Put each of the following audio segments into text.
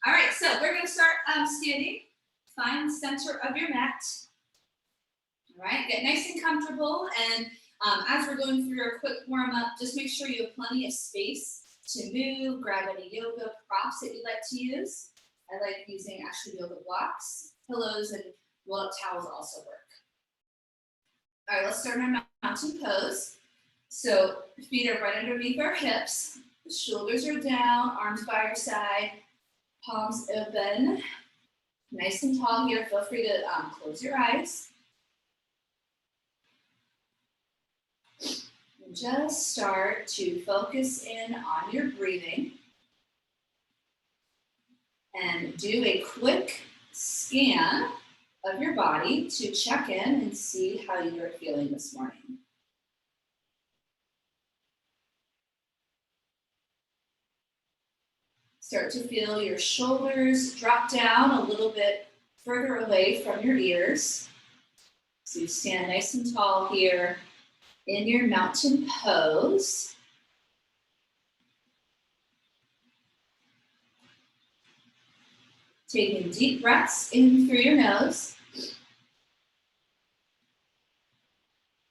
All right, so we're going to start standing. Find the center of your mat. All right, get nice and comfortable. And as we're going through our quick warm-up, just make sure you have plenty of space to move. Grab any yoga props that you'd like to use. I like using actually yoga blocks. Pillows and roll-up towels also work. All right, let's start our mountain pose. So feet are right underneath our hips. The shoulders are down, arms by your side, palms open. Nice and tall here. Feel free to close your eyes. And just start to focus in on your breathing. And do a quick scan of your body to check in and see how you're feeling this morning. Start to feel your shoulders drop down a little bit further away from your ears. So you stand nice and tall here in your mountain pose. Taking deep breaths in through your nose.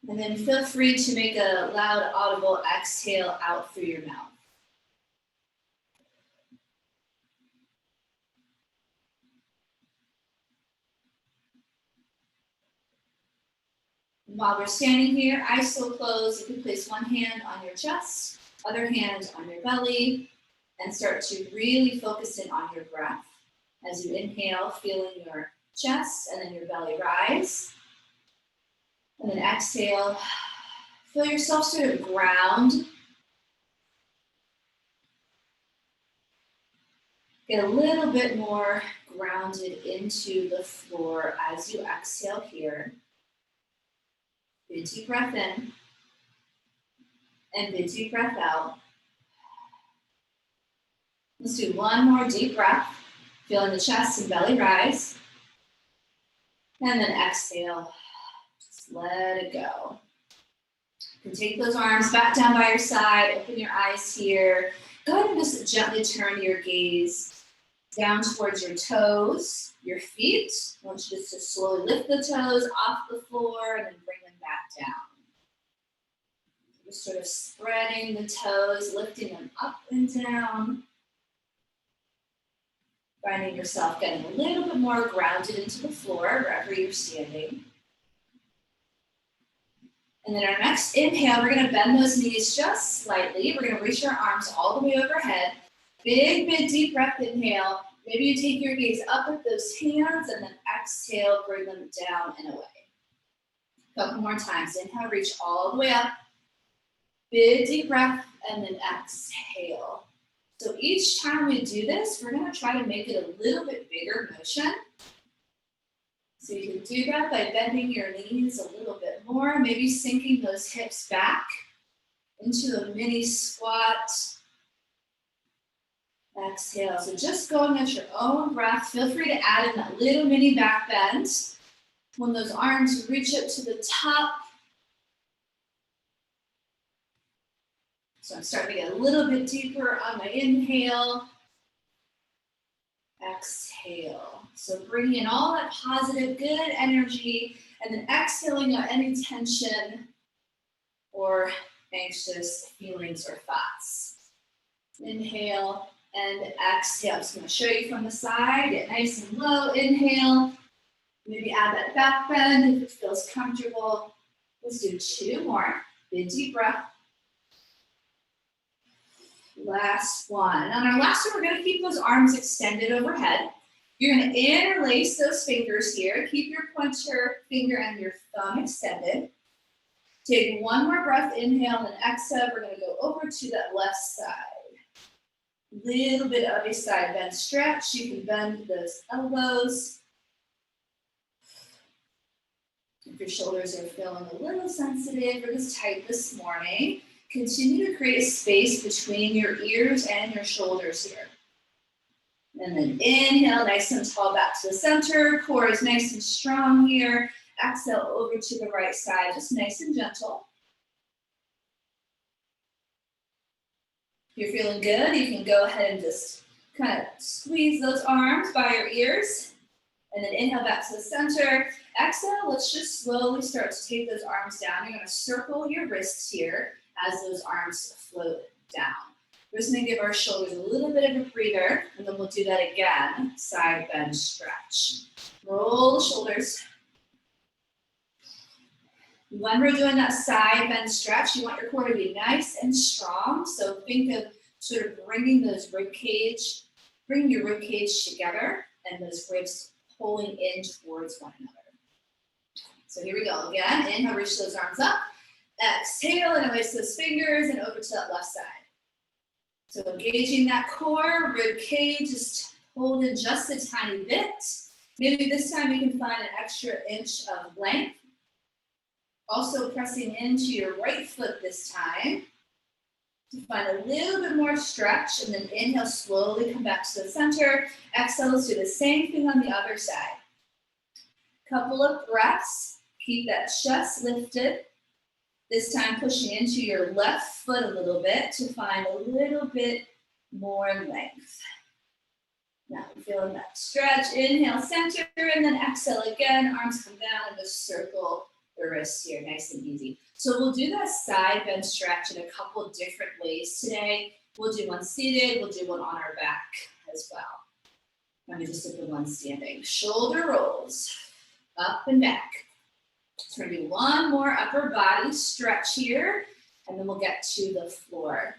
And then feel free to make a loud, audible exhale out through your mouth. While we're standing here, eyes still closed, you can place one hand on your chest, other hand on your belly, and start to really focus in on your breath. As you inhale, feeling your chest and then your belly rise. And then exhale, feel yourself sort of ground. Get a little bit more grounded into the floor as you exhale here. Big deep breath in and big deep breath out. Let's do one more deep breath, feeling the chest and belly rise. And then exhale, just let it go. You can take those arms back down by your side, open your eyes here. Go ahead and just gently turn your gaze down towards your toes, your feet. I want you just to slowly lift the toes off the floor and then bring them back down. Just sort of spreading the toes, lifting them up and down. Finding yourself getting a little bit more grounded into the floor wherever you're standing. And then our next inhale, we're going to bend those knees just slightly. We're going to reach our arms all the way overhead. Big, deep breath inhale. Maybe you take your gaze up at those hands and then exhale, bring them down and away. A couple more times. Inhale, reach all the way up. Big, deep breath, and then exhale. So each time we do this, we're going to try to make it a little bit bigger motion. So you can do that by bending your knees a little bit more, maybe sinking those hips back into a mini squat. Exhale. So just going at your own breath. Feel free to add in that little mini back bend. When those arms reach up to the top. So I'm starting to get a little bit deeper on my inhale. Exhale. So bringing in all that positive, good energy, and then exhaling out any tension or anxious feelings or thoughts. Inhale and exhale. I'm just going to show you from the side. Get nice and low. Inhale. Maybe add that back bend if it feels comfortable. Let's do 2 more. Big deep breath. Last one. And on our last one, we're going to keep those arms extended overhead. You're going to interlace those fingers here. Keep your pointer finger and your thumb extended. Take one more breath, inhale, and exhale. We're going to go over to that left side. Little bit of a side bend stretch. You can bend those elbows. If your shoulders are feeling a little sensitive or just tight this morning, continue to create a space between your ears and your shoulders here. And then inhale, nice and tall back to the center. Core is nice and strong here. Exhale over to the right side, just nice and gentle. If you're feeling good, you can go ahead and just kind of squeeze those arms by your ears. And then inhale back to the center. Exhale, let's just slowly start to take those arms down. You're gonna circle your wrists here as those arms float down. We're just gonna give our shoulders a little bit of a breather, and then we'll do that again. Side bend stretch. Roll the shoulders. When we're doing that side bend stretch, you want your core to be nice and strong. So think of sort of bringing your rib cage together and those ribs pulling in towards one another. So here we go. Again, inhale, reach those arms up. Exhale, and release those fingers and over to that left side. So engaging that core, rib cage, just hold in just a tiny bit. Maybe this time you can find an extra inch of length. Also pressing into your right foot this time to find a little bit more stretch, and then inhale, slowly come back to the center. Exhale, let's do the same thing on the other side. Couple of breaths, keep that chest lifted. This time pushing into your left foot a little bit to find a little bit more length. Now I'm feeling that stretch. Inhale, center, and then exhale again. Arms come down and just circle the wrists here, nice and easy. So we'll do that side bend stretch in a couple different ways today. We'll do one seated, we'll do one on our back as well. Let me just do the one standing. Shoulder rolls, up and back. So we're gonna do one more upper body stretch here, and then we'll get to the floor.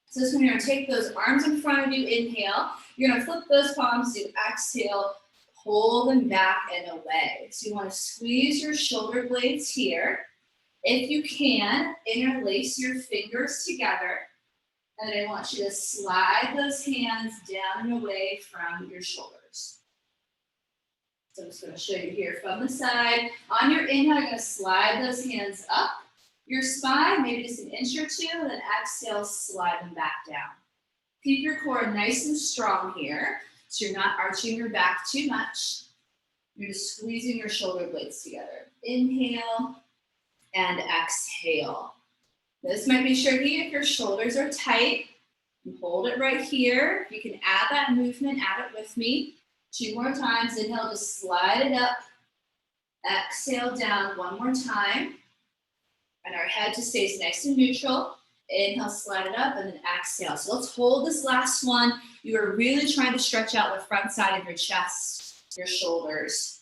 So this one, you're gonna take those arms in front of you, inhale. You're gonna flip those palms, do exhale, pull them back and away. So you wanna squeeze your shoulder blades here. If you can, interlace your fingers together. And then I want you to slide those hands down and away from your shoulders. So I'm just gonna show you here from the side. On your inhale, you're gonna slide those hands up your spine, maybe just an inch or two, and then exhale, slide them back down. Keep your core nice and strong here, so you're not arching your back too much. You're just squeezing your shoulder blades together. Inhale and exhale. This might be tricky if your shoulders are tight. You hold it right here. You can add that movement, add it with me. 2 more times. Inhale, just slide it up. Exhale down 1 more time. And our head just stays nice and neutral. Inhale, slide it up, and then exhale. So let's hold this last one. You are really trying to stretch out the front side of your chest, your shoulders.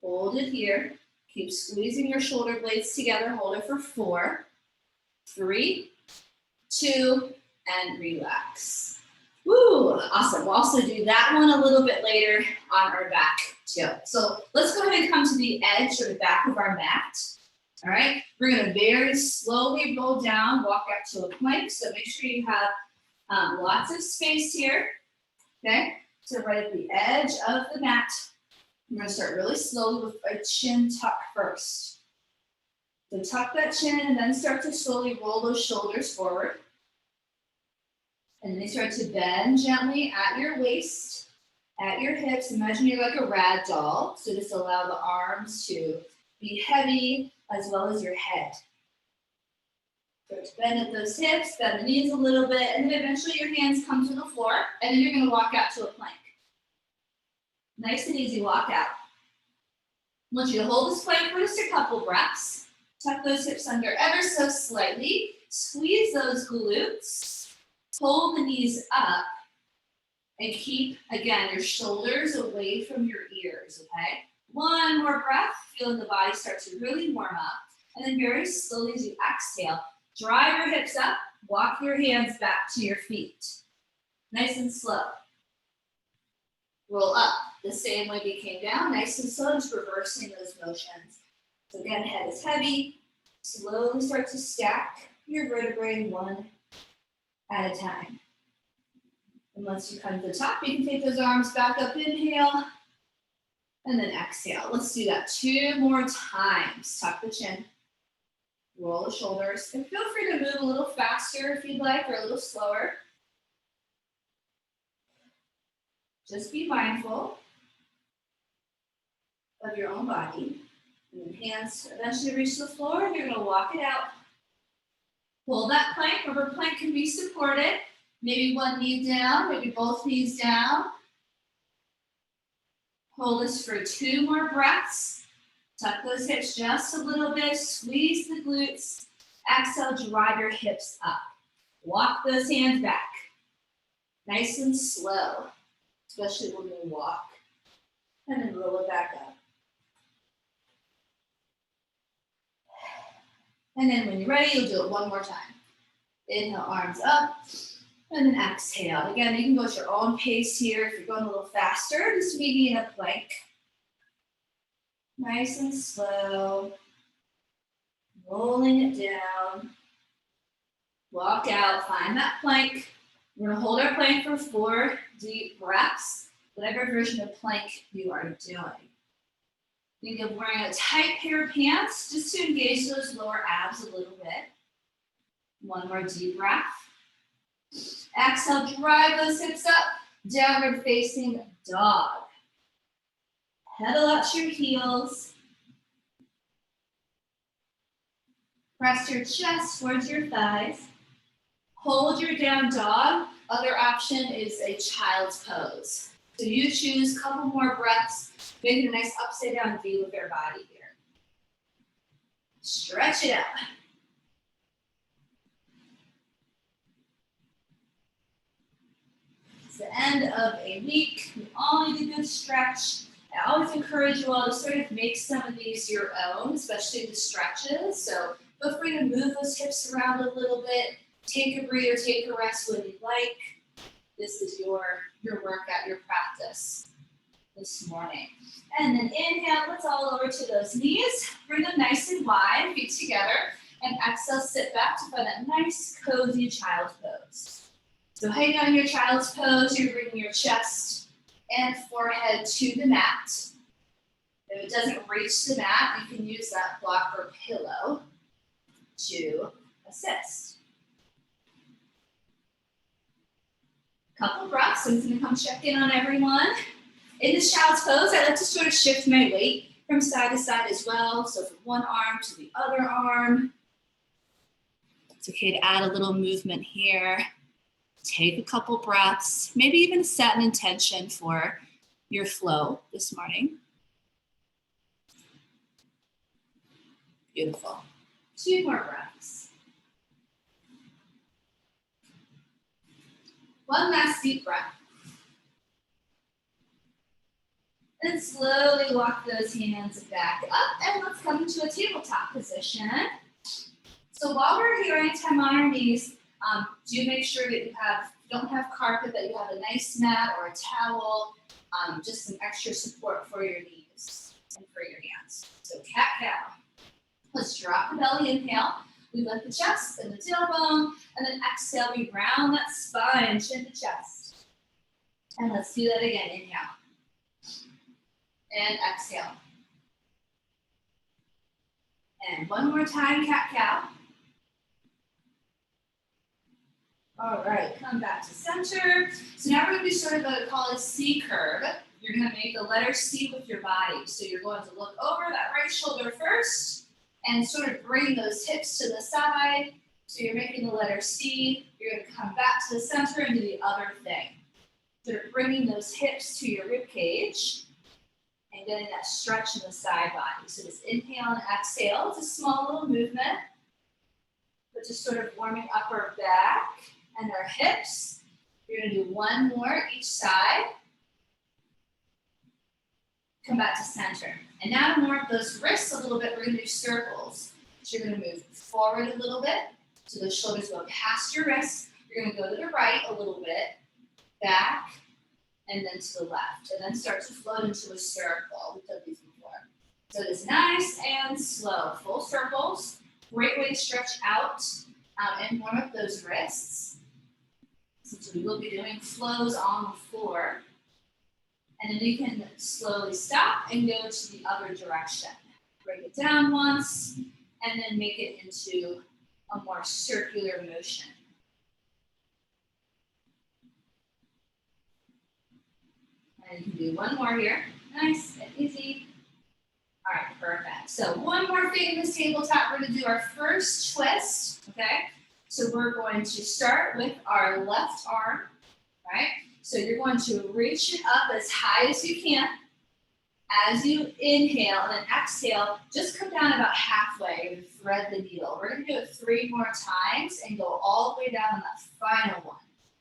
Hold it here. Keep squeezing your shoulder blades together. Hold it for 4, 3, 2, and relax. Woo, awesome. We'll also do that one a little bit later on our back too. So let's go ahead and come to the edge or the back of our mat. All right, we're gonna very slowly roll down, walk up to a plank. So make sure you have lots of space here, okay? So right at the edge of the mat, I'm gonna start really slowly with a chin tuck first. So tuck that chin and then start to slowly roll those shoulders forward. And then you start to bend gently at your waist, at your hips. Imagine you're like a rag doll. So just allow the arms to be heavy as well as your head. Start to bend at those hips, bend the knees a little bit, and then eventually your hands come to the floor, and then you're gonna walk out to a plank. Nice and easy walk out. I want you to hold this plank for just a couple breaths. Tuck those hips under ever so slightly. Squeeze those glutes. Pull the knees up. And keep, again, your shoulders away from your ears, okay? 1 more breath, feeling the body start to really warm up. And then very slowly as you exhale, drive your hips up, walk your hands back to your feet. Nice and slow. Roll up the same way we came down, nice and slow, just reversing those motions. So again, head is heavy. Slowly start to stack your vertebrae 1 at a time. And once you come to the top, you can take those arms back up, inhale, and then exhale. Let's do that 2 more times. Tuck the chin, roll the shoulders, and feel free to move a little faster if you'd like, or a little slower. Just be mindful of your own body. And then hands eventually reach the floor, and you're gonna walk it out. Pull that plank, rubber plank can be supported. Maybe one knee down, maybe both knees down. Hold this for 2 more breaths. Tuck those hips just a little bit, squeeze the glutes. Exhale, drive your hips up. Walk those hands back. Nice and slow, especially when you walk. And then roll it back up. And then when you're ready, you'll do it one more time. Inhale, arms up, and then exhale. Again, you can go at your own pace here. If you're going a little faster, just maybe in a plank. Nice and slow. Rolling it down. Walk out, find that plank. We're gonna hold our plank for 4 deep breaths, whatever version of plank you are doing. Think of wearing a tight pair of pants just to engage those lower abs a little bit. One more deep breath. Exhale, drive those hips up, downward facing dog. Pedal out to your heels. Press your chest towards your thighs. Hold your down dog. Other option is a child's pose. So you choose a couple more breaths. Make it a nice upside down V with your body here. Stretch it out. It's the end of a week. We all need a good stretch. I always encourage you all to sort of make some of these your own, especially the stretches. So feel free to move those hips around a little bit. Take a breather, take a rest when you'd like. This is your workout, your practice this morning. And then inhale, let's all over to those knees. Bring them nice and wide, feet together. And exhale, sit back to find that nice, cozy child's pose. So hang on your child's pose. You're bringing your chest and forehead to the mat. If it doesn't reach the mat, you can use that block or pillow to assist. Couple breaths. I'm going to come check in on everyone. In this child's pose, I like to sort of shift my weight from side to side as well. So from one arm to the other arm. It's okay to add a little movement here. Take a couple breaths. Maybe even set an intention for your flow this morning. Beautiful. 2 more breaths. One last deep breath. And slowly walk those hands back up, and let's come into a tabletop position. So while we're here, anytime on our knees, do make sure that you don't have carpet, that you have a nice mat or a towel, just some extra support for your knees and for your hands. So cat-cow. Let's drop the belly, inhale. We lift the chest and the tailbone, and then exhale, we round that spine, chin to chest. And let's do that again, inhale. And exhale. And one more time, cat-cow. All right, come back to center. So now we're gonna do sort of a, call it a C curve. You're gonna make the letter C with your body. So you're going to look over that right shoulder first and sort of bring those hips to the side. So you're making the letter C. You're gonna come back to the center and do the other thing. Sort of bringing those hips to your rib cage and getting that stretch in the side body. So just inhale and exhale. It's a small little movement, but just sort of warming up our back and our hips. You're gonna do one more each side. Come back to center. And now to warm up those wrists a little bit, we're gonna do circles. So you're gonna move forward a little bit, so those shoulders go past your wrists. You're gonna go to the right a little bit, back, and then to the left. And then start to float into a circle. We've done these before. So it is nice and slow. Full circles. Great way to stretch out and warm up those wrists. Since we will be doing flows on the floor. And then you can slowly stop and go to the other direction. Break it down once, and then make it into a more circular motion. And you can do one more here. Nice and easy. All right, perfect. So one more thing in this tabletop. We're gonna do our first twist, okay? So we're going to start with our left arm, right? So you're going to reach it up as high as you can. As you inhale and then exhale, just come down about halfway and thread the needle. We're going to do it 3 more times and go all the way down on that final one.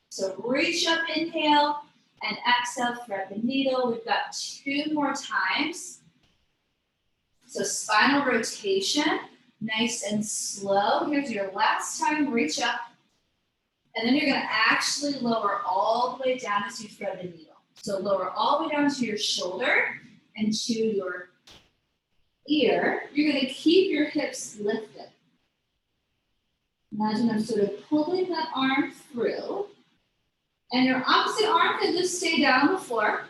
So reach up, inhale, and exhale, thread the needle. We've got 2 more times. So spinal rotation, nice and slow. Here's your last time, reach up. And then you're going to actually lower all the way down as you thread the needle. So lower all the way down to your shoulder and to your ear. You're going to keep your hips lifted. Imagine I'm sort of pulling that arm through. And your opposite arm can just stay down on the floor.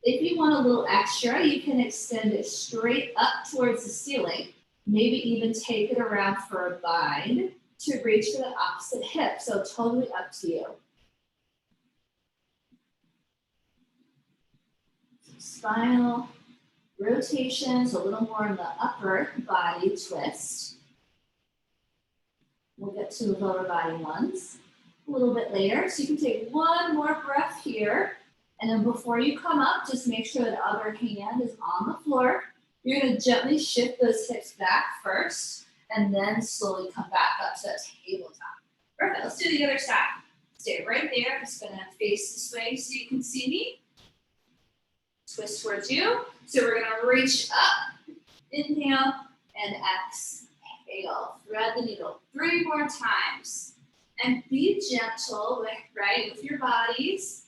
If you want a little extra, you can extend it straight up towards the ceiling. Maybe even take it around for a bind to reach for the opposite hip. So totally up to you. Spinal rotations, a little more in the upper body twist. We'll get to the lower body ones a little bit later. So you can take 1 more breath here. And then before you come up, just make sure the other hand is on the floor. You're going to gently shift those hips back first, and then slowly come back up to that tabletop. Perfect. Let's do the other side. Stay right there. I'm just going to face this way so you can see me. Twist towards you. So we're going to reach up, inhale, and exhale. Thread the needle 3 more times. And be gentle with your bodies.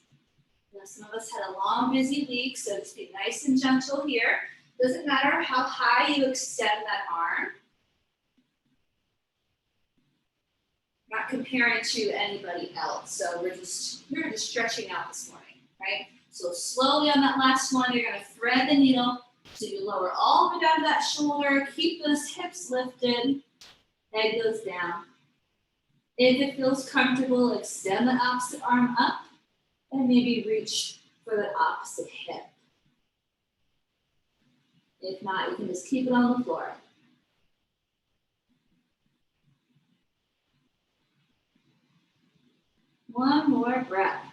Some of us had a long, busy week, so just be nice and gentle here. Doesn't matter how high you extend that arm. Not comparing to anybody else. So we're just stretching out this morning, right? So slowly on that last one, you're going to thread the needle. So you lower all the way down to that shoulder. Keep those hips lifted. Head goes down. If it feels comfortable, extend the opposite arm up. And maybe reach for the opposite hip. If not, you can just keep it on the floor. One more breath.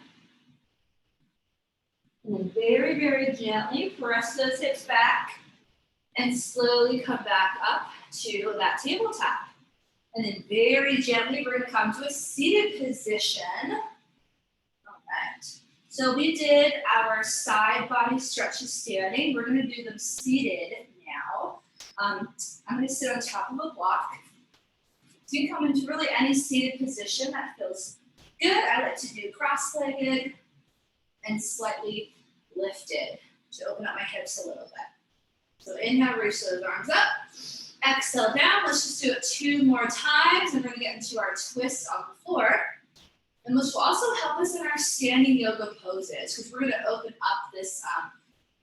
And then very, very gently press those hips back and slowly come back up to that tabletop. And then very gently, we're going to come to a seated position. So we did our side body stretches standing. We're going to do them seated now. I'm going to sit on top of a block. So you can come into really any seated position that feels good. I like to do cross-legged and slightly lifted to open up my hips a little bit. So inhale, reach those arms up. Exhale down. Let's just do it 2 more times. And we're going to get into our twist on the floor. And this will also help us in our standing yoga poses because we're going to open up this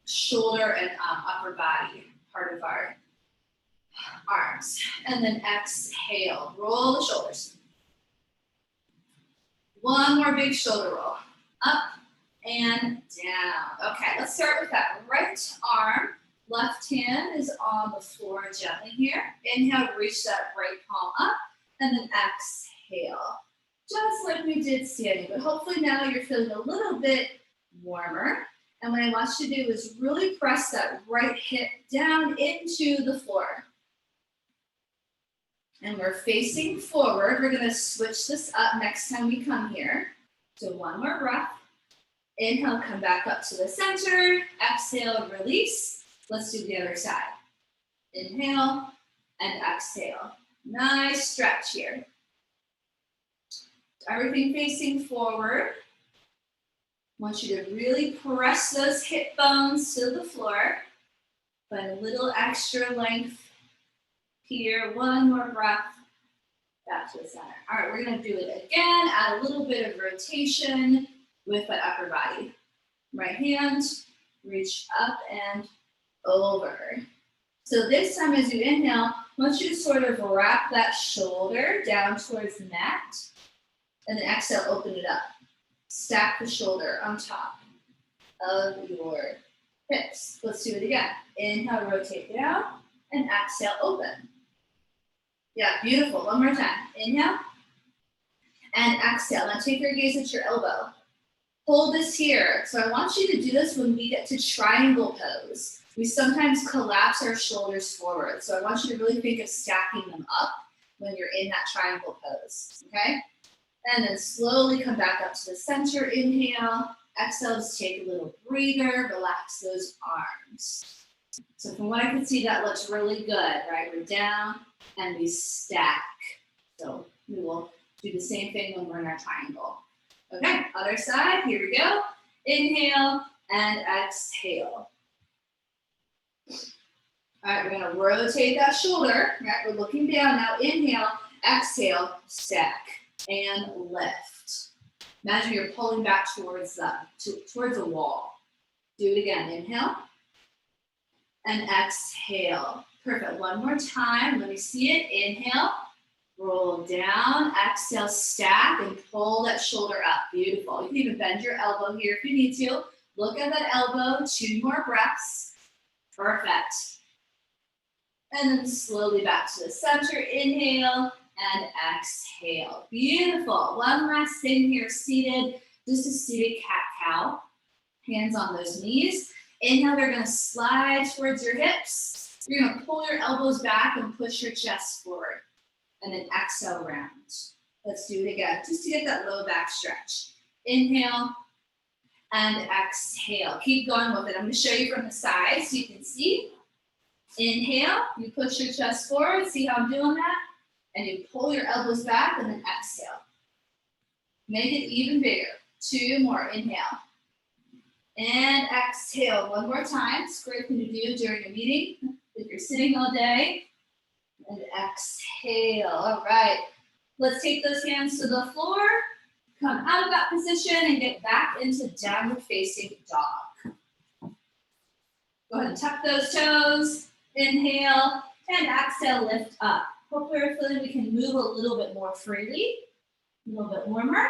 shoulder and upper body part of our arms. And then exhale, roll the shoulders. 1 more big shoulder roll. Up and down. Okay, let's start with that right arm. Left hand is on the floor gently here. Inhale, reach that right palm up. And then exhale. Just like we did standing, but hopefully now you're feeling a little bit warmer. And what I want you to do is really press that right hip down into the floor. And we're facing forward. We're gonna switch this up next time we come here. So 1 more breath. Inhale, come back up to the center. Exhale, release. Let's do the other side. Inhale and exhale. Nice stretch here. Everything facing forward. I want you to really press those hip bones to the floor. Find a little extra length here. 1 more breath. Back to the center. All right, we're going to do it again. Add a little bit of rotation with the upper body. Right hand, reach up and over. So this time as you inhale, I want you to sort of wrap that shoulder down towards the mat. And then exhale, open it up. Stack the shoulder on top of your hips. Let's do it again. Inhale, rotate down, and exhale, open. Yeah, beautiful. 1 more time. Inhale, And exhale. Now take your gaze at your elbow. Hold this here. So I want you to do this when we get to triangle pose. We sometimes collapse our shoulders forward. So I want you to really think of stacking them up when you're in that triangle pose, okay? And then slowly come back up to the center, inhale. Exhale, just take a little breather, relax those arms. So from what I can see, that looks really good, right? We're down and we stack. So we will do the same thing when we're in our triangle. Okay, other side, here we go. Inhale and exhale. All right, we're gonna rotate that shoulder, right? We're looking down now. Inhale, exhale, stack, and lift. Imagine you're pulling back towards the wall. Do it again, inhale, and exhale. Perfect, one more time, let me see it. Inhale, roll down, exhale, stack, and pull that shoulder up. Beautiful, you can even bend your elbow here if you need to. Look at that elbow, 2 more breaths. Perfect. And then slowly back to the center, inhale and exhale. Beautiful. One last thing here, seated, just a seated cat-cow. Hands on those knees. Inhale, they're gonna slide towards your hips. You're gonna pull your elbows back and push your chest forward. And then exhale, round. Let's do it again, just to get that low back stretch. Inhale and exhale. Keep going with it. I'm gonna show you from the side so you can see. Inhale, you push your chest forward, see how I'm doing that? And you pull your elbows back and then exhale. Make it even bigger. 2 more, inhale. And exhale, one more time. It's a great thing to do during a meeting if you're sitting all day. And exhale, all right. Let's take those hands to the floor, come out of that position and get back into downward facing dog. Go ahead and tuck those toes. Inhale and exhale, lift up. Hopefully we're feeling we can move a little bit more freely, a little bit warmer.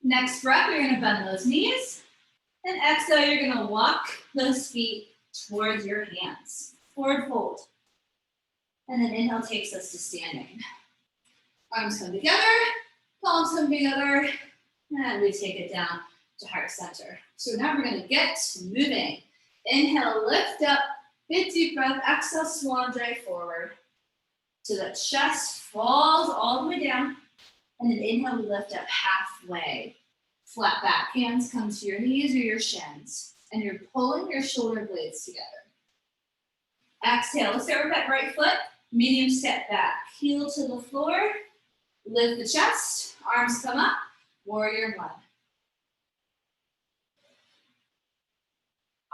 Next breath, you're gonna bend those knees. And exhale, you're gonna walk those feet towards your hands. Forward fold. And then inhale takes us to standing. Arms come together, palms come together, and we take it down to heart center. So now we're gonna get moving. Inhale, lift up, big deep breath, exhale, swan dive forward. So the chest falls all the way down. And then inhale, we lift up halfway. Flat back, hands come to your knees or your shins. And you're pulling your shoulder blades together. Exhale, let's start with that right foot. Medium step back, heel to the floor. Lift the chest, arms come up, warrior 1.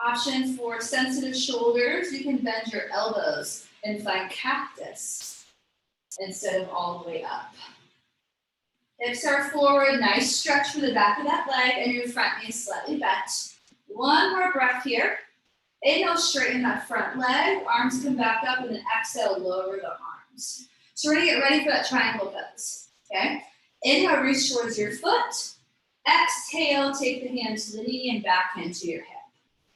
Option for sensitive shoulders, you can bend your elbows and find cactus instead of all the way up. Hips are forward, nice stretch for the back of that leg, and your front knee is slightly bent. One more breath here. Inhale, straighten that front leg, arms come back up, and then exhale, lower the arms. So we're gonna get ready for that triangle pose, okay? Inhale, reach towards your foot. Exhale, take the hand to the knee and back into your hip.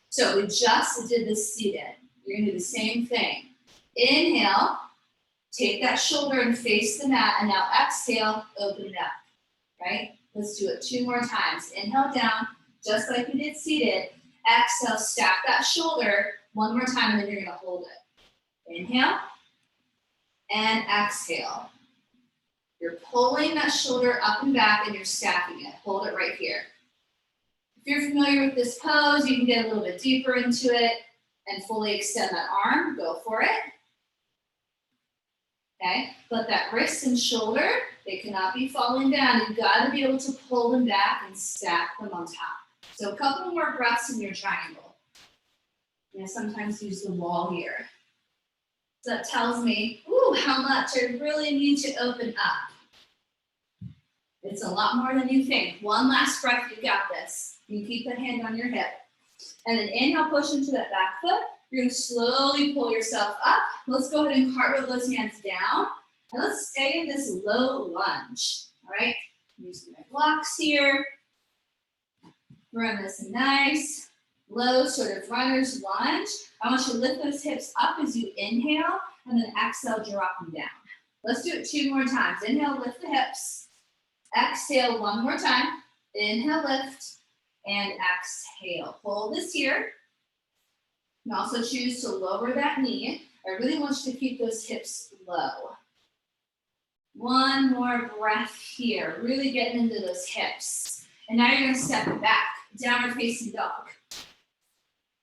So we just did this seated. You're gonna do the same thing. Inhale, take that shoulder and face the mat, and now exhale, open it up, right? Let's do it 2 more times. Inhale down, just like we did seated. Exhale, stack that shoulder 1 more time, and then you're gonna hold it. Inhale, and exhale. You're pulling that shoulder up and back, and you're stacking it. Hold it right here. If you're familiar with this pose, you can get a little bit deeper into it and fully extend that arm. Go for it. Okay, but that wrist and shoulder, they cannot be falling down. You've got to be able to pull them back and stack them on top. So a couple more breaths in your triangle. I sometimes use the wall here. So that tells me, ooh, how much I really need to open up. It's a lot more than you think. One last breath, you got this. You keep that hand on your hip. And then inhale, push into that back foot. You're gonna slowly pull yourself up. Let's go ahead and cartwheel those hands down. And let's stay in this low lunge, all right? Using my blocks here. Run this nice, low sort of runner's lunge. I want you to lift those hips up as you inhale, and then exhale, drop them down. Let's do it 2 more times. Inhale, lift the hips. Exhale 1 more time. Inhale, lift, and exhale. Hold this here. You can also choose to lower that knee. I really want you to keep those hips low. 1 more breath here. Really getting into those hips. And now you're gonna step back, downward facing dog.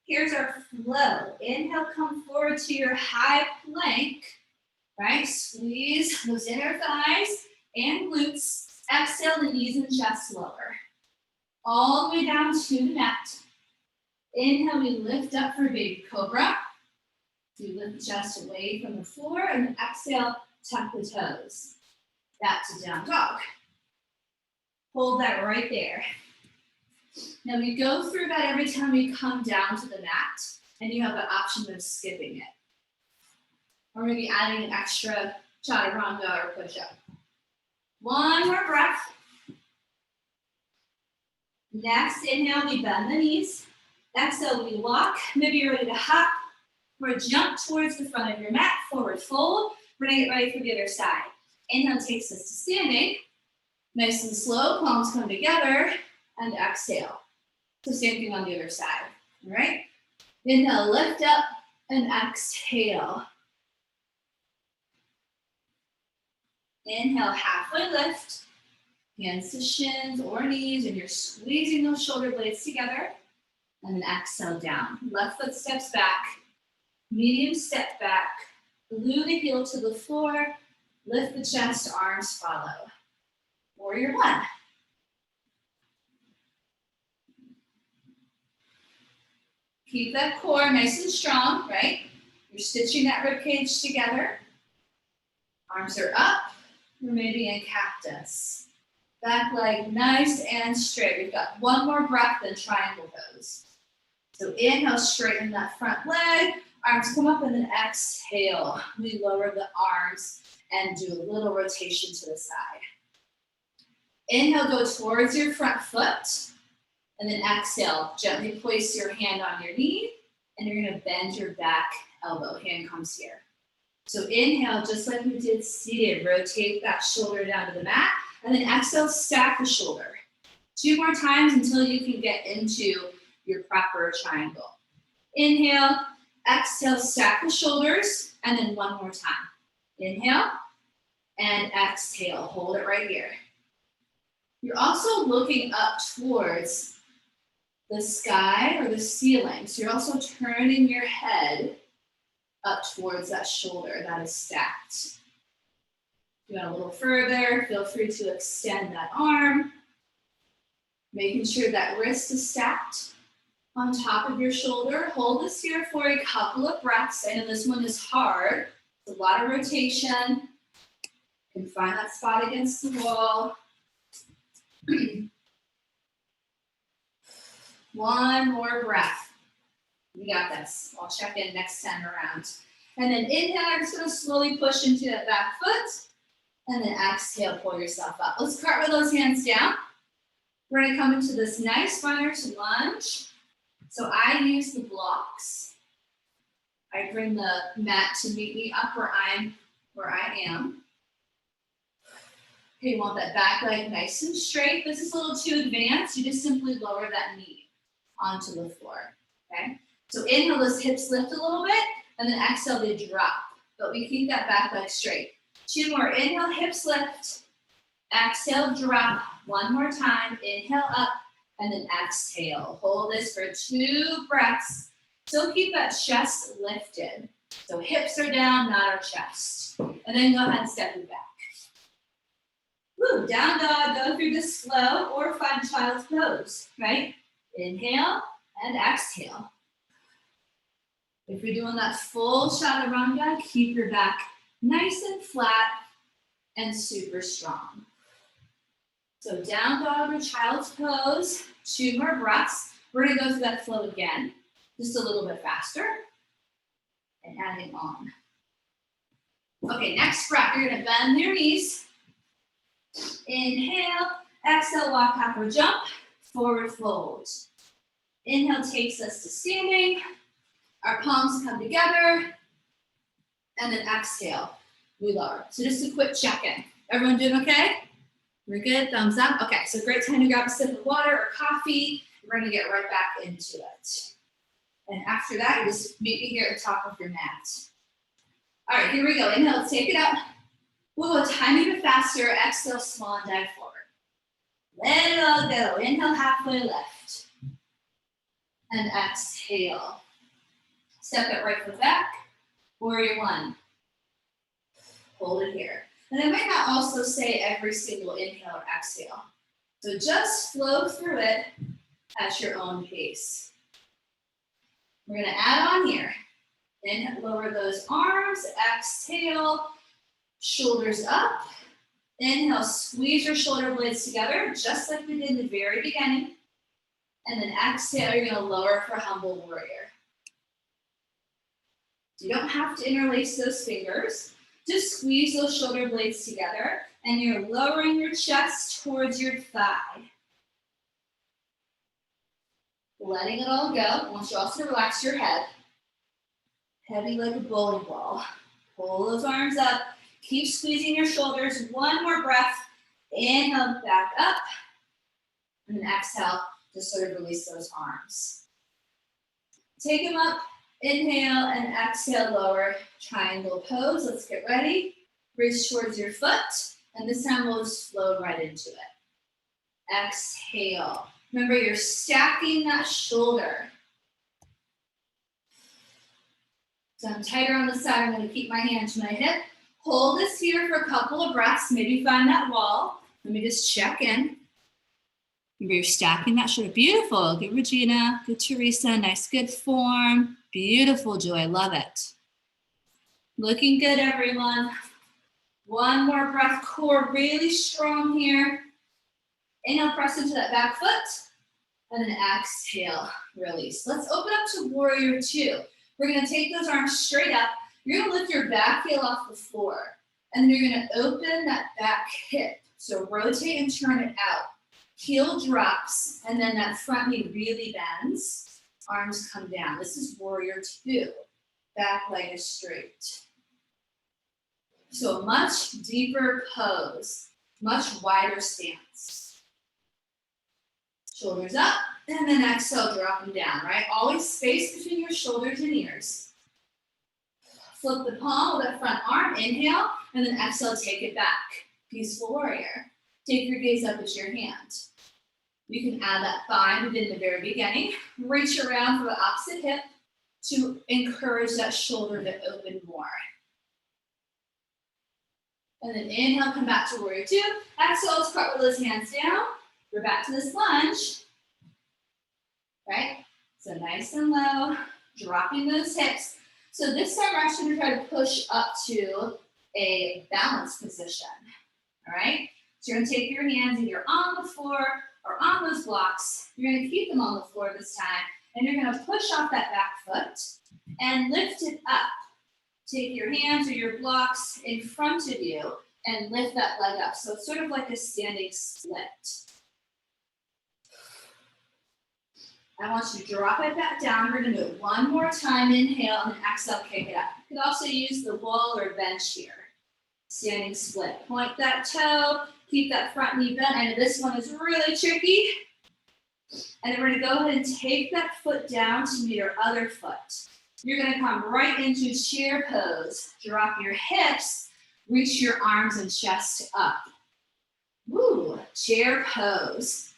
Here's our flow. Inhale, come forward to your high plank, right? Squeeze those inner thighs and glutes. Exhale, the knees and chest lower. All the way down to the mat. Inhale, we lift up for baby cobra. So you lift the chest away from the floor, and then exhale, tuck the toes. Back to down dog. Hold that right there. Now we go through that every time we come down to the mat, and you have the option of skipping it. Or maybe adding an extra chaturanga or push-up. 1 more breath. Next, inhale, we bend the knees. Exhale, we walk. Maybe you're ready to hop or jump towards the front of your mat. Forward fold. We're gonna get ready for the other side. Inhale takes us to standing. Nice and slow, palms come together, and exhale. So same thing on the other side, all right? Inhale, lift up, and exhale. Inhale, halfway lift. Hands to shins or knees, and you're squeezing those shoulder blades together. And then exhale down. Left foot steps back. Medium step back. Glue the heel to the floor. Lift the chest, arms follow. Warrior 1. Keep that core nice and strong, right? You're stitching that rib cage together. Arms are up. We're maybe in cactus. Back leg nice and straight. We've got 1 more breath, then triangle pose. So inhale, straighten that front leg. Arms come up, and then exhale. We lower the arms and do a little rotation to the side. Inhale, go towards your front foot. And then exhale, gently place your hand on your knee. And you're gonna bend your back elbow. Hand comes here. So inhale, just like we did seated, rotate that shoulder down to the mat. And then exhale, stack the shoulder. 2 more times until you can get into your proper triangle. Inhale, exhale, stack the shoulders, and then 1 more time. Inhale, and exhale, hold it right here. You're also looking up towards the sky or the ceiling. So you're also turning your head up towards that shoulder that is stacked. If you want a little further, feel free to extend that arm. Making sure that wrist is stacked on top of your shoulder. Hold this here for a couple of breaths. I know this one is hard. It's a lot of rotation. You can find that spot against the wall. 1 more breath. You got this. I'll check in next time around. And then inhale, I'm just gonna slowly push into that back foot. And then exhale, pull yourself up. Let's cartwheel those hands down. We're gonna come into this nice runner's lunge. So I use the blocks. I bring the mat to meet me up where I am. Okay, you want that back leg nice and straight. This is a little too advanced. You just simply lower that knee onto the floor, okay? So inhale, those hips lift a little bit, and then exhale, they drop. But we keep that back leg straight. 2 more, inhale, hips lift. Exhale, drop. 1 more time, inhale up, and then exhale. Hold this for 2 breaths. Still keep that chest lifted. So hips are down, not our chest. And then go ahead and step it back. Woo, down dog, go through this slow or find child's pose, right? Inhale and exhale. If you're doing that full chaturanga, keep your back nice and flat and super strong. So down dog or child's pose, 2 more breaths. We're gonna go through that flow again, just a little bit faster, and adding on. Okay, next breath, you're gonna bend your knees. Inhale, exhale, walk, hop, or jump, forward fold. Inhale takes us to standing. Our palms come together, and then exhale. we lower. So just a quick check-in. Everyone doing okay? We're good, thumbs up. Okay, so great time to grab a sip of water or coffee. We're gonna get right back into it. And after that, you just meet me here at the top of your mat. All right, here we go. Inhale, let's take it up. We'll go a tiny bit faster. Exhale, small and dive forward. Let it all go. Inhale, halfway left. And exhale. Step that right foot back. Warrior one. Hold it here. And I might not also say every single inhale or exhale. So just flow through it at your own pace. We're gonna add on here. Then lower those arms, exhale, shoulders up. Inhale, squeeze your shoulder blades together, just like we did in the very beginning. And then exhale, you're gonna lower for humble warrior. You don't have to interlace those fingers. Just squeeze those shoulder blades together, and you're lowering your chest towards your thigh. Letting it all go. I want you also to relax your head. Heavy like a bowling ball. Pull those arms up. Keep squeezing your shoulders. One more breath. Inhale, back up. And then exhale, just sort of release those arms. Take them up. Inhale and exhale, lower triangle pose. Let's get ready. Reach towards your foot. And this time we'll just flow right into it. Exhale. Remember, you're stacking that shoulder. So I'm tighter on the side. I'm going to keep my hand to my hip. Hold this here for a couple of breaths. Maybe find that wall. Let me just check in. Remember, you're stacking that shoulder. Beautiful. Good, Regina. Good, Teresa. Nice, good form. Beautiful, Joy. Love it. Looking good, everyone. One more breath. Core really strong here. Inhale, press into that back foot. And then exhale, release. Let's open up to warrior two. We're going to take those arms straight up. You're going to lift your back heel off the floor. And then you're going to open that back hip. So rotate and turn it out. Heel drops, and then that front knee really bends. Arms come down. This is warrior two. Back leg is straight. So a much deeper pose, much wider stance. Shoulders up, and then exhale, drop them down, right? Always space between your shoulders and ears. Flip the palm with that front arm, inhale, and then exhale, take it back. Peaceful warrior. Take your gaze up at your hand. You can add that thigh we did in the very beginning. Reach around for the opposite hip to encourage that shoulder to open more. And then inhale, come back to warrior two. Exhale, let's cartwheel those hands down. We're back to this lunge. Right? So nice and low, dropping those hips. So this time we're actually going to try to push up to a balanced position. All right? So you're going to take your hands either on the floor or on those blocks. You're going to keep them on the floor this time. And you're going to push off that back foot and lift it up. Take your hands or your blocks in front of you and lift that leg up. So it's sort of like a standing split. I want you to drop it back down. We're going to do it one more time. Inhale and then exhale, kick it up. You could also use the wall or bench here. Standing split. Point that toe. Keep that front knee bent. I know this one is really tricky. And then we're going to go ahead and take that foot down to meet your other foot. You're going to come right into chair pose. Drop your hips. Reach your arms and chest up. Woo, chair pose.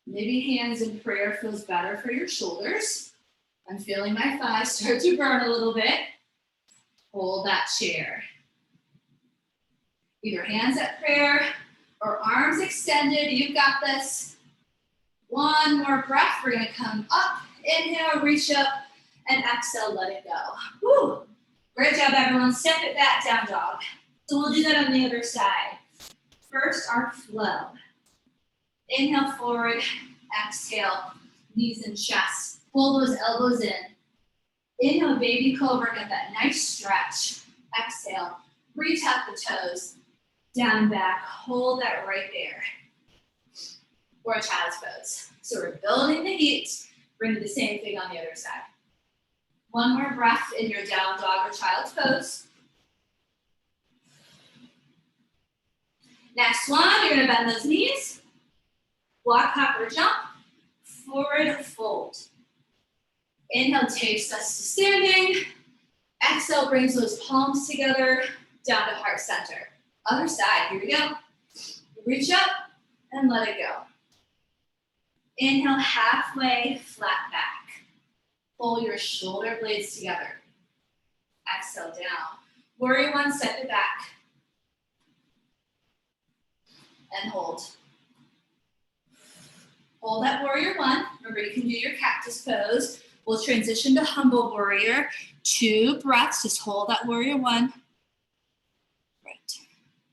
Maybe hands in prayer feels better for your shoulders. I'm feeling my thighs start to burn a little bit. Hold that chair. Either hands at prayer or arms extended. You've got this. One more breath. We're going to come up. Inhale, reach up, and exhale, let it go. Woo. Great job, everyone. Step it back, down dog. So we'll do that on the other side. First, our flow. Inhale forward, exhale, knees and chest. Pull those elbows in. Inhale, baby cobra, get that nice stretch. Exhale, re-tap the toes, down and back. Hold that right there. Or a child's pose. So we're building the heat. We're going to do the same thing on the other side. One more breath in your down dog or child's pose. Next one, you're gonna bend those knees. Walk, hop, or jump. Forward fold. Inhale takes us to standing. Exhale brings those palms together down to heart center. Other side, here we go. Reach up and let it go. Inhale, halfway, flat back. Pull your shoulder blades together. Exhale down. Warrior one, step it back. And hold. Hold that warrior one. Remember, you can do your cactus pose. We'll transition to humble warrior. 2 breaths, just hold that warrior one. Right.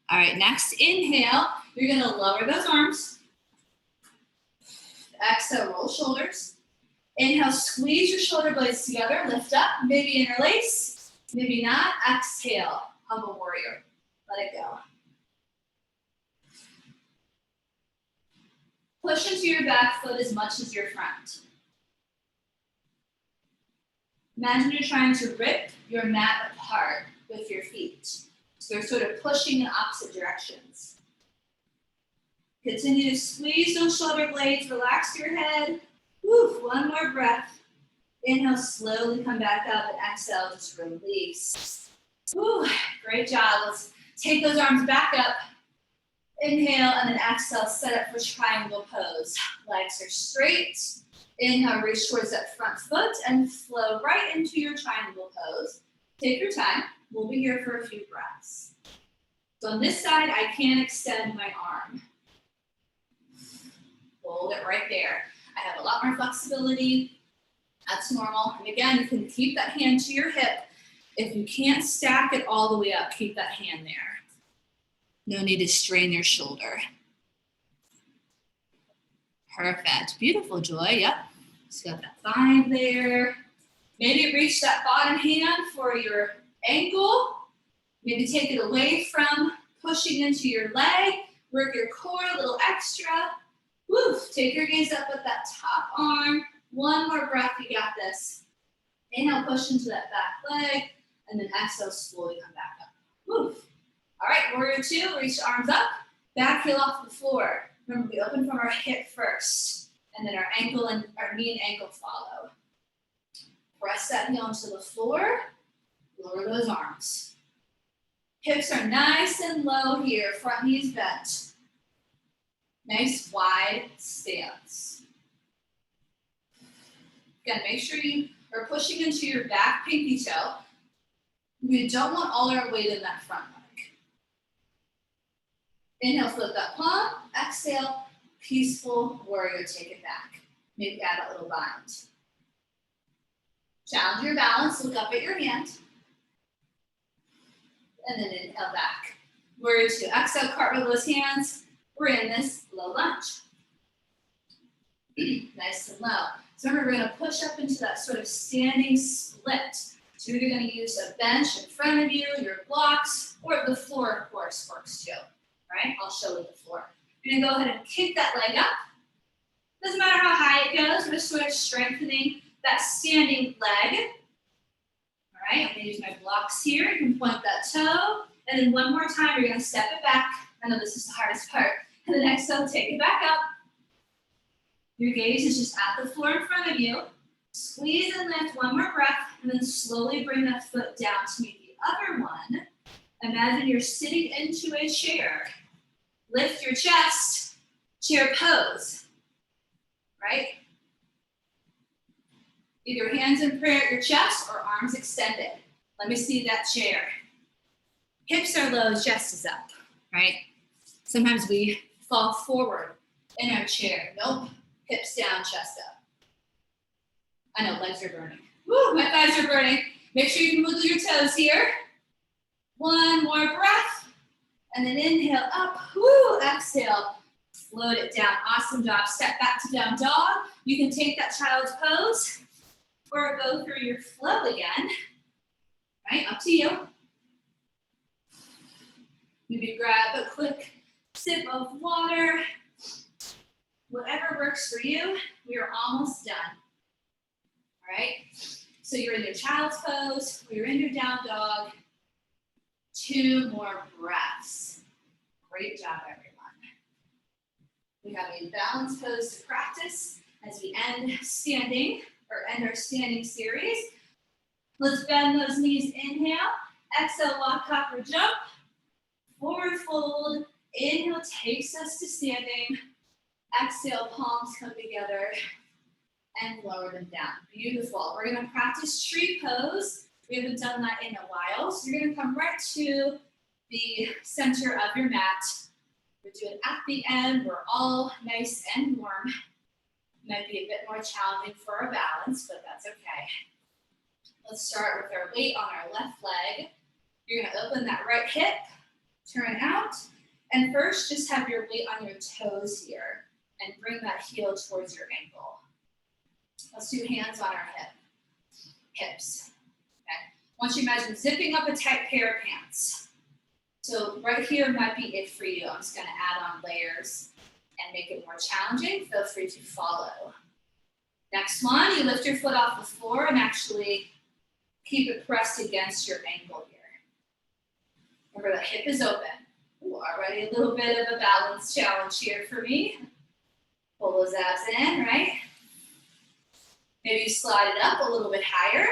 All right, next inhale, you're gonna lower those arms. Exhale, roll shoulders. Inhale, squeeze your shoulder blades together, lift up, maybe interlace, maybe not. Exhale, humble warrior, let it go. Push into your back foot as much as your front. Imagine you're trying to rip your mat apart with your feet. So they're sort of pushing in opposite directions. Continue to squeeze those shoulder blades, relax your head. Woo, one more breath. Inhale, slowly come back up, and exhale, just release. Woo, great job. Let's take those arms back up. Inhale, and then exhale, set up for triangle pose. Legs are straight. Inhale, reach towards that front foot and flow right into your triangle pose. Take your time. We'll be here for a few breaths. So on this side, I can extend my arm. Hold it right there. I have a lot more flexibility. That's normal. And again, you can keep that hand to your hip. If you can't stack it all the way up, keep that hand there. No need to strain your shoulder. Perfect. Beautiful, Joy. Yep. Just got that 5 there. Maybe reach that bottom hand for your ankle. Maybe take it away from pushing into your leg. Work your core a little extra. Woo. Take your gaze up at that top arm. One more breath. You got this. Inhale, push into that back leg. And then exhale, slowly come back up. Woo. All right, warrior 2, reach the arms up, back heel off the floor. Remember, we open from our hip first, and then our ankle and our knee and ankle follow. Press that heel into the floor, lower those arms. Hips are nice and low here, front knees bent. Nice wide stance. Again, make sure you are pushing into your back pinky toe. We don't want all our weight in that front leg. Inhale, flip that palm. Exhale, peaceful warrior, take it back. Maybe add that little bind. Challenge your balance, look up at your hand. And then inhale back. Warrior 2, exhale, cartwheel those hands. We're in this low lunge. Nice and low. So remember, we're gonna push up into that sort of standing split. So you're gonna use a bench in front of you, your blocks, or the floor, of course, works too. Right? I'll show you the floor. You're gonna go ahead and kick that leg up. Doesn't matter how high it goes, we're just sort of strengthening that standing leg. All right, I'm gonna use my blocks here. You can point that toe. And then one more time, you're gonna step it back. I know this is the hardest part. And then exhale, take it back up. Your gaze is just at the floor in front of you. Squeeze and lift, one more breath, and then slowly bring that foot down to meet the other one. Imagine you're sitting into a chair. Lift your chest, chair pose, right? Either hands in prayer at your chest or arms extended. Let me see that chair. Hips are low, chest is up, right? Sometimes we fall forward in our chair. Nope, hips down, chest up. I know, legs are burning. Woo, my thighs are burning. Make sure you can wiggle your toes here. One more breath, and then inhale up, woo, exhale, float it down. Awesome job. Step back to down dog. You can take that child's pose or go through your flow again, right? Up to you. Maybe grab a quick sip of water. Whatever works for you, we are almost done. All right? So you're in your child's pose, or you're in your down dog. 2 more breaths. Great job, everyone. We have a balance pose to practice as we end our standing series. Let's bend those knees, inhale. Exhale, walk, hop, or jump. Forward fold. Inhale takes us to standing. Exhale, palms come together and lower them down. Beautiful. We're gonna practice tree pose. We haven't done that in a while. So you're gonna come right to the center of your mat. We're doing at the end. We're all nice and warm. Might be a bit more challenging for our balance, but that's okay. Let's start with our weight on our left leg. You're gonna open that right hip, turn out, and first just have your weight on your toes here and bring that heel towards your ankle. Let's do hands on our hips. Okay. I want you to imagine zipping up a tight pair of pants. So right here might be it for you. I'm just gonna add on layers and make it more challenging. Feel free to follow. Next one, you lift your foot off the floor and actually keep it pressed against your ankle here. Remember, the hip is open. Ooh, already a little bit of a balance challenge here for me. Pull those abs in, right? Maybe you slide it up a little bit higher.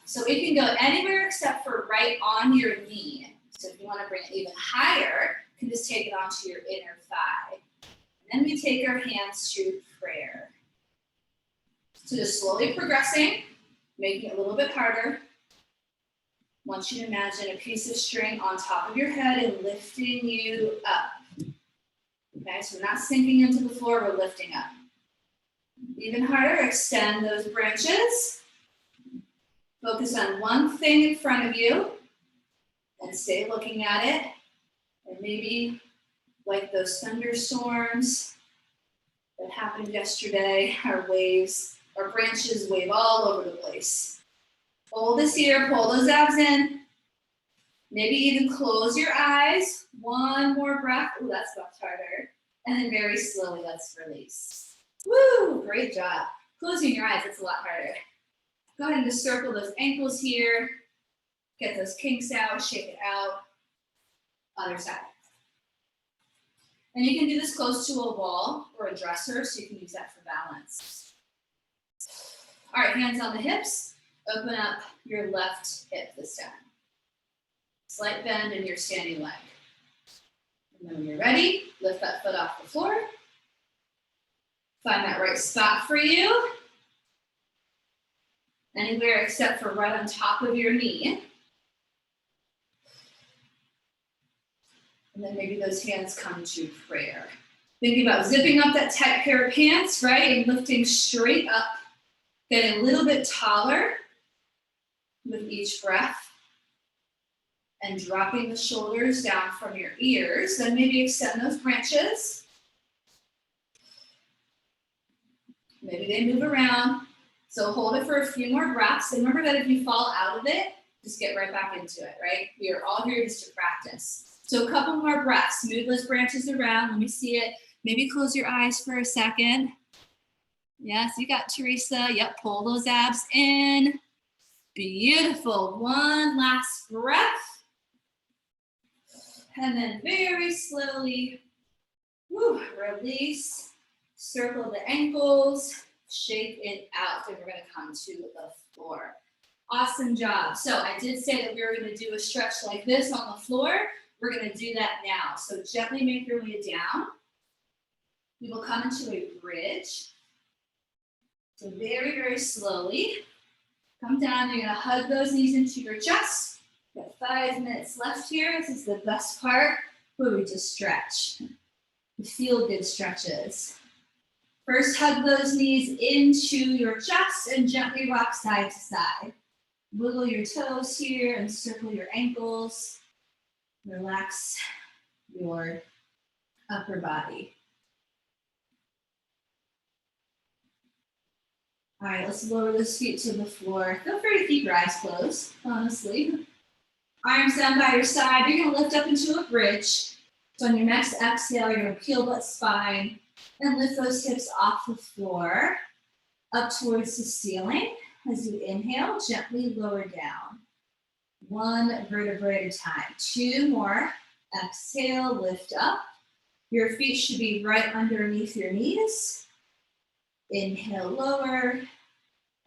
So it can go anywhere except for right on your knee. So if you want to bring it even higher, you can just take it onto your inner thigh. And then we take our hands to prayer. So just slowly progressing, making it a little bit harder. I want you to imagine a piece of string on top of your head and lifting you up. Okay, so we're not sinking into the floor, we're lifting up. Even harder, extend those branches. Focus on one thing in front of you and stay looking at it. And maybe like those thunderstorms that happened yesterday, our branches wave all over the place. Hold this here, pull those abs in. Maybe even close your eyes. One more breath. Ooh, that's much harder. And then very slowly, let's release. Woo, great job. Closing your eyes, it's a lot harder. Go ahead and just circle those ankles here. Get those kinks out, shake it out. Other side. And you can do this close to a wall or a dresser, so you can use that for balance. All right, hands on the hips. Open up your left hip this time. Slight bend in your standing leg. And then when you're ready, lift that foot off the floor. Find that right spot for you. Anywhere except for right on top of your knee. And then maybe those hands come to prayer. Thinking about zipping up that tight pair of pants, right? And lifting straight up. Getting a little bit taller with each breath. And dropping the shoulders down from your ears. Then maybe extend those branches. Maybe they move around. So hold it for a few more breaths. And remember that if you fall out of it, just get right back into it, right? We are all here just to practice. So a couple more breaths. Move those branches around. Let me see it. Maybe close your eyes for a second. Yes, you got Teresa. Yep, pull those abs in. Beautiful. One last breath. And then very slowly, release. Circle the ankles. Shake it out, and we're going to come to the floor. Awesome job. So I did say that we were going to do a stretch like this on the floor. We're going to do that now. So gently make your way down. We will come into a bridge. So very, very slowly. Come down. You're going to hug those knees into your chest. We've got 5 minutes left here. This is the best part where we just stretch. The feel-good stretches. First, hug those knees into your chest and gently rock side to side. Wiggle your toes here and circle your ankles. Relax your upper body. All right, let's lower those feet to the floor. Feel free to keep your eyes closed, honestly. Arms down by your side. You're gonna lift up into a bridge. So on your next exhale, you're gonna peel that spine and lift those hips off the floor, up towards the ceiling. As you inhale, gently lower down. One vertebrae at a time. 2 more. Exhale, lift up. Your feet should be right underneath your knees. Inhale, lower.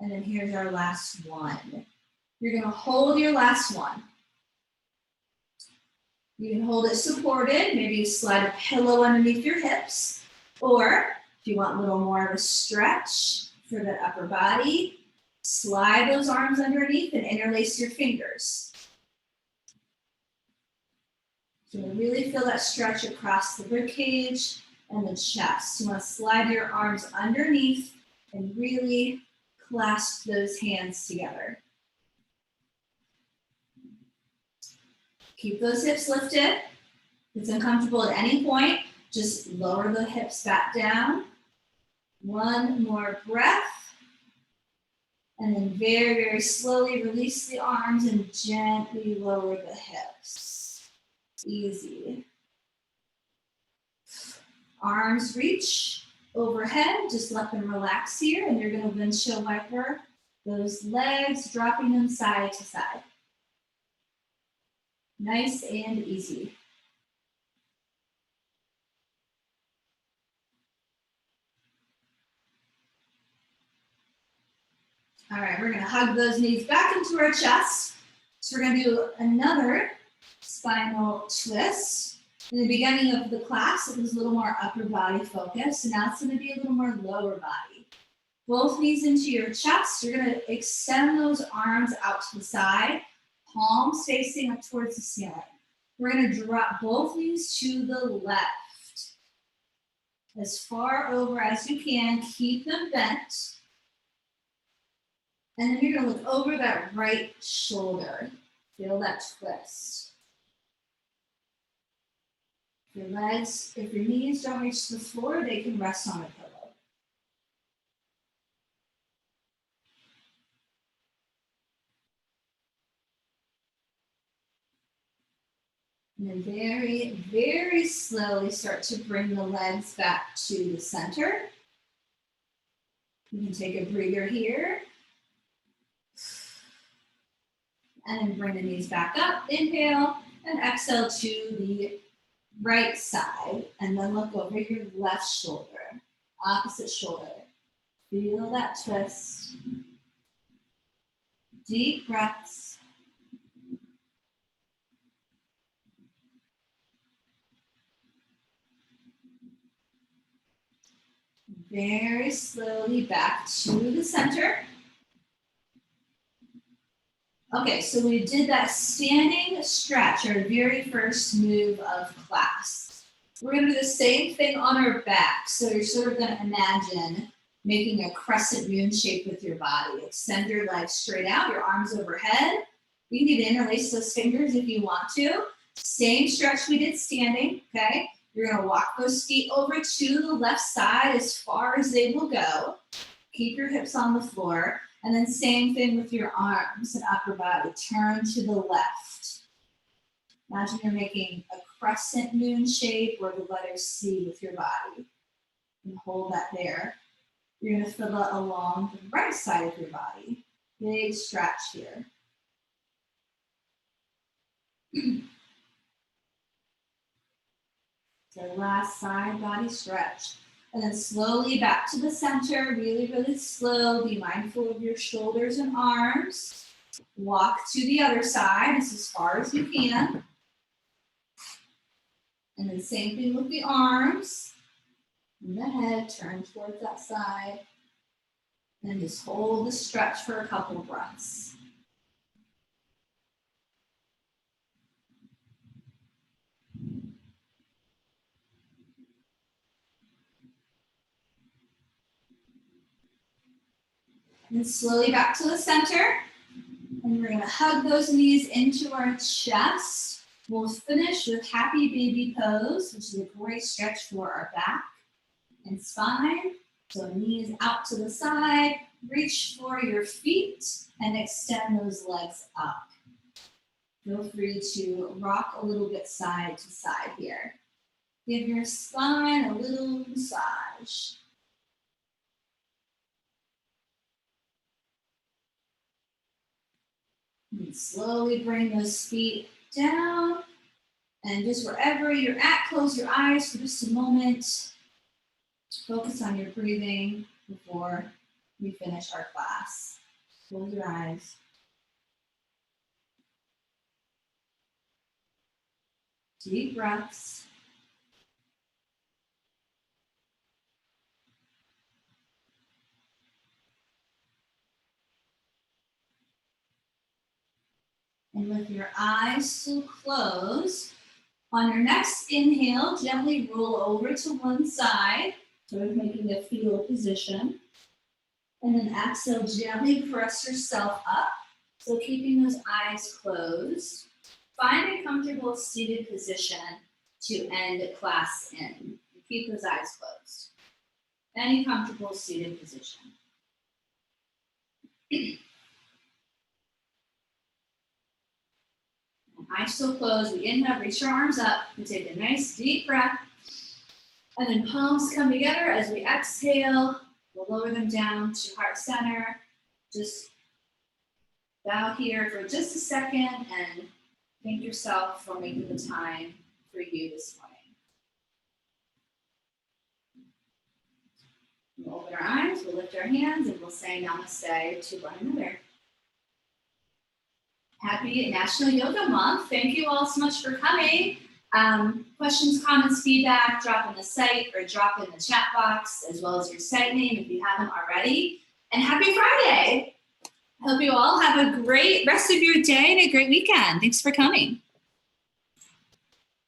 And then here's our last one. You're gonna hold your last one. You can hold it supported. Maybe you slide a pillow underneath your hips. Or if you want a little more of a stretch for the upper body, slide those arms underneath and interlace your fingers. So really feel that stretch across the rib cage and the chest. You want to slide your arms underneath and really clasp those hands together. Keep those hips lifted. If it's uncomfortable at any point, just lower the hips back down. One more breath. And then very, very slowly release the arms and gently lower the hips. Easy. Arms reach overhead, just let them relax here, and you're gonna windshield wiper those legs, dropping them side to side. Nice and easy. All right, we're gonna hug those knees back into our chest. So we're gonna do another spinal twist. In the beginning of the class, it was a little more upper body focused, and now it's gonna be a little more lower body. Both knees into your chest. You're gonna extend those arms out to the side, palms facing up towards the ceiling. We're gonna drop both knees to the left. As far over as you can, keep them bent. And then you're gonna look over that right shoulder. Feel that twist. If your knees don't reach the floor, they can rest on a pillow. And then very, very slowly start to bring the legs back to the center. You can take a breather here. And then bring the knees back up. Inhale and exhale to the right side. And then look over your left shoulder, opposite shoulder. Feel that twist. Deep breaths. Very slowly back to the center. Okay, so we did that standing stretch, our very first move of class. We're gonna do the same thing on our back. So you're sort of gonna imagine making a crescent moon shape with your body. Extend your legs straight out, your arms overhead. You need to interlace those fingers if you want to. Same stretch we did standing, okay? You're gonna walk those feet over to the left side as far as they will go. Keep your hips on the floor. And then same thing with your arms and upper body. Turn to the left. Imagine you're making a crescent moon shape or the letter C with your body. And hold that there. You're gonna feel that along the right side of your body. Big stretch here. So last side body stretch. And then slowly back to the center, really, really slow. Be mindful of your shoulders and arms. Walk to the other side, as far as you can. And then same thing with the arms. And the head, turn towards that side. And just hold the stretch for a couple breaths. And slowly back to the center. And we're gonna hug those knees into our chest. We'll finish with happy baby pose, which is a great stretch for our back and spine. So knees out to the side, reach for your feet and extend those legs up. Feel free to rock a little bit side to side here. Give your spine a little massage. And slowly bring those feet down. And just wherever you're at, close your eyes for just a moment. Focus on your breathing before we finish our class. Close your eyes. Deep breaths. And with your eyes still closed, on your next inhale, gently roll over to one side, sort of making a fetal position. And then exhale, gently press yourself up. So keeping those eyes closed. Find a comfortable seated position to end class in. Keep those eyes closed. Any comfortable seated position. Eyes still closed. We inhale, reach your arms up. We take a nice deep breath. And then palms come together as we exhale. We'll lower them down to heart center. Just bow here for just a second and thank yourself for making the time for you this morning. We'll open our eyes, we'll lift our hands, and we'll say namaste to one another. Happy National Yoga Month. Thank you all so much for coming. Questions, comments, feedback, drop in the site or drop in the chat box, as well as your site name if you haven't already. And happy Friday. I hope you all have a great rest of your day and a great weekend. Thanks for coming.